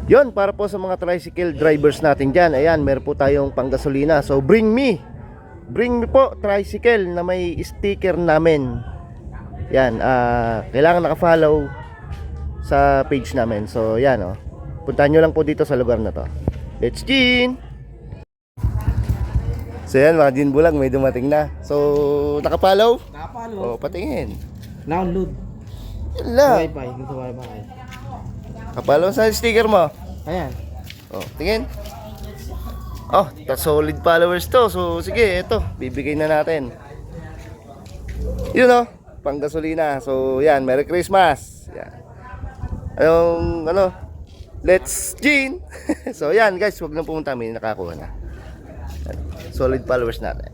Yon, para po sa mga tricycle drivers natin dyan. Ayan, meron po tayong panggasolina. So bring me po tricycle na may sticker namin. Yan, kailangan naka-follow sa page namin. So yan, oh, puntahan nyo lang po dito sa lugar na to. Let's Gin! So yan mga Gin Bulag, may dumating na. So naka-follow? Nakapalo. Oh, patingin. Download. Yan lang. Wi-Fi. Dito Wi-Fi. Naka-follow sa sticker mo. Ayan. Oh, tingin. Oh, solid followers to. So sige, eto, bibigay na natin. Yun oh, panggasolina. So yan, Merry Christmas. Yan. Ano, let's Gin. So yan guys, wag na pumunta, may nakakuha na. Solid followers natin.